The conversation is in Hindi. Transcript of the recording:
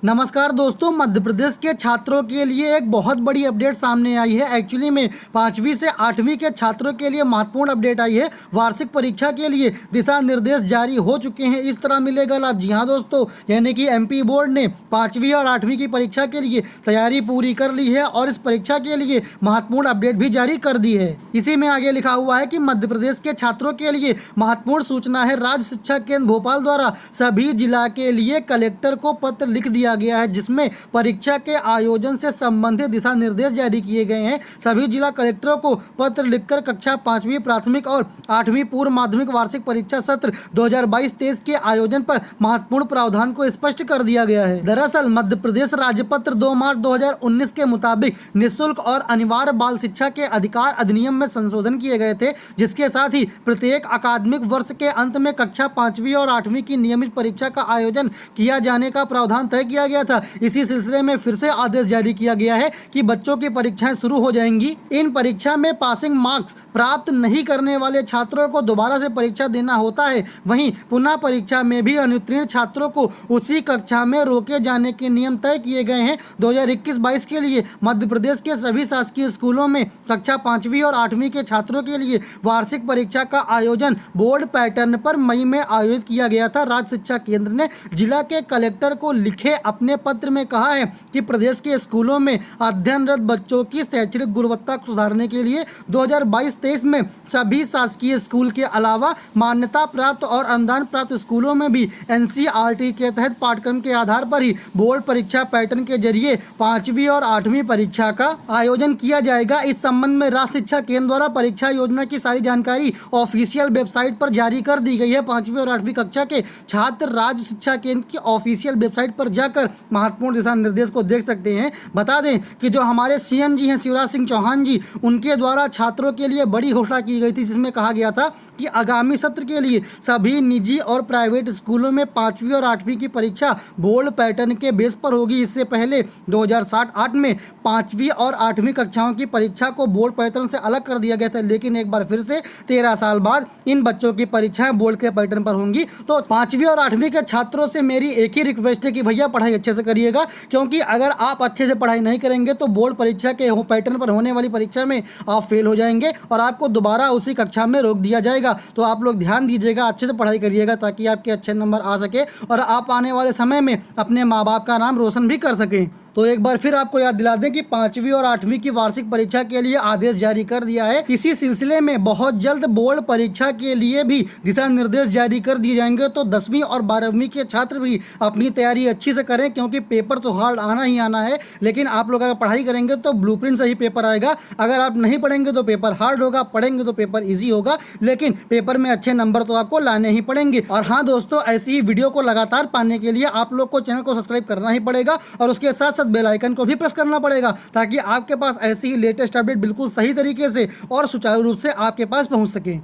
नमस्कार दोस्तों, मध्य प्रदेश के छात्रों के लिए एक बहुत बड़ी अपडेट सामने आई है। एक्चुअली में 5वीं से 8वीं के छात्रों के लिए महत्वपूर्ण अपडेट आई है। वार्षिक परीक्षा के लिए दिशा निर्देश जारी हो चुके हैं। इस तरह मिलेगा लाभ। जी हाँ दोस्तों, यानी कि एमपी बोर्ड ने 5वीं और 8वीं की परीक्षा के लिए तैयारी पूरी कर ली है और इस परीक्षा के लिए महत्वपूर्ण अपडेट भी जारी कर दी है। इसी में आगे लिखा हुआ है कि मध्य प्रदेश के छात्रों के लिए महत्वपूर्ण सूचना है। राज्य शिक्षा केंद्र भोपाल द्वारा सभी जिला के लिए कलेक्टर को पत्र लिख दिया गया है, जिसमें परीक्षा के आयोजन से संबंधित दिशा निर्देश जारी किए गए हैं। सभी जिला कलेक्टरों को पत्र लिखकर कक्षा 5वीं प्राथमिक और 8वीं पूर्व माध्यमिक वार्षिक परीक्षा सत्र 2022-23 के आयोजन पर महत्वपूर्ण प्रावधान को स्पष्ट कर दिया गया है। दरअसल मध्य प्रदेश राज्यपत्र 2 मार्च 2019 के मुताबिक निःशुल्क और अनिवार्य बाल शिक्षा के अधिकार अधिनियम में संशोधन किए गए थे, जिसके साथ ही प्रत्येक अकादमिक वर्ष के अंत में कक्षा 5वीं और 8वीं की नियमित परीक्षा का आयोजन किया जाने का प्रावधान तय किया गया था। इसी सिलसिले में फिर से आदेश जारी किया गया है कि बच्चों की परीक्षाएं शुरू हो जाएंगी। इन परीक्षा में पासिंग मार्क्स प्राप्त नहीं करने वाले छात्रों को दोबारा से परीक्षा देना होता है। वहीं पुनः परीक्षा में भी अनुत्तीर्ण छात्रों को उसी कक्षा में रोके जाने के नियम तय किए गए हैं। 2021-22 के लिए मध्य प्रदेश के सभी शासकीय स्कूलों में कक्षा 5वीं और 8वीं के छात्रों के लिए वार्षिक परीक्षा का आयोजन बोर्ड पैटर्न पर मई में आयोजित किया गया था। राज्य शिक्षा केंद्र ने जिला के कलेक्टर को लिखे अपने पत्र में कहा है कि प्रदेश के स्कूलों में अध्ययनरत बच्चों की शैक्षणिक गुणवत्ता को सुधारने के लिए 2022-23 में सभी शासकीय स्कूल के अलावा मान्यता प्राप्त और अनुदान प्राप्त स्कूलों में भी एनसीईआरटी के तहत पाठ्यक्रम के आधार पर ही बोर्ड परीक्षा पैटर्न के जरिए 5वीं और 8वीं परीक्षा का आयोजन किया जाएगा। इस संबंध में राज्य शिक्षा केंद्र द्वारा परीक्षा योजना की सारी जानकारी ऑफिशियल वेबसाइट पर जारी कर दी गई है। 5वीं और 8वीं कक्षा के छात्र राज्य शिक्षा केंद्र की ऑफिशियल वेबसाइट पर जाकर महत्वपूर्ण दिशा निर्देश को देख सकते हैं। बता दें कि जो हमारे सीएम जी हैं शिवराज सिंह चौहान जी, उनके द्वारा छात्रों के लिए बड़ी घोषणा की गई थी, जिसमें कहा गया था कि आगामी सत्र के लिए सभी निजी और प्राइवेट स्कूलों में 5वीं और 8वीं की परीक्षा बोर्ड पैटर्न के बेस पर होगी। इससे पहले 2007-8 में 5वीं और 8वीं कक्षाओं की परीक्षा को बोर्ड पैटर्न से अलग कर दिया गया था, लेकिन एक बार फिर से 13 साल बाद इन बच्चों की परीक्षाएं बोर्ड के पैटर्न पर होंगी। तो 5वीं और 8वीं के छात्रों से मेरी एक ही रिक्वेस्ट है कि भैया पढ़ाई अच्छे से करिएगा, क्योंकि अगर आप अच्छे से पढ़ाई नहीं करेंगे तो बोर्ड परीक्षा के पैटर्न पर होने वाली परीक्षा में आप फेल हो जाएंगे और आपको दोबारा उसी कक्षा में रोक दिया जाएगा। तो आप लोग ध्यान दीजिएगा, अच्छे से पढ़ाई करिएगा, ताकि आपके अच्छे नंबर आ सके और आप आने वाले समय में अपने माँ बाप का नाम रोशन भी कर सकें। तो एक बार फिर आपको याद दिला दें कि 5वीं और 8वीं की वार्षिक परीक्षा के लिए आदेश जारी कर दिया है। इसी सिलसिले में बहुत जल्द बोर्ड परीक्षा के लिए भी दिशा निर्देश जारी कर दिए जाएंगे। तो 10वीं और 12वीं के छात्र भी अपनी तैयारी अच्छी से करें, क्योंकि पेपर तो हार्ड आना ही आना है, लेकिन आप लोग अगर पढ़ाई करेंगे तो ब्लूप्रिंट से ही पेपर आएगा। अगर आप नहीं पढ़ेंगे तो पेपर हार्ड होगा, पढ़ेंगे तो पेपर ईजी होगा, लेकिन पेपर में अच्छे नंबर तो आपको लाने ही पड़ेंगे। और हाँ दोस्तों, ऐसी ही वीडियो को लगातार पाने के लिए आप लोग को चैनल को सब्सक्राइब करना ही पड़ेगा और उसके साथ साथ बेल आइकन को भी प्रेस करना पड़ेगा, ताकि आपके पास ऐसी ही लेटेस्ट अपडेट बिल्कुल सही तरीके से और सुचारू रूप से आपके पास पहुंच सके।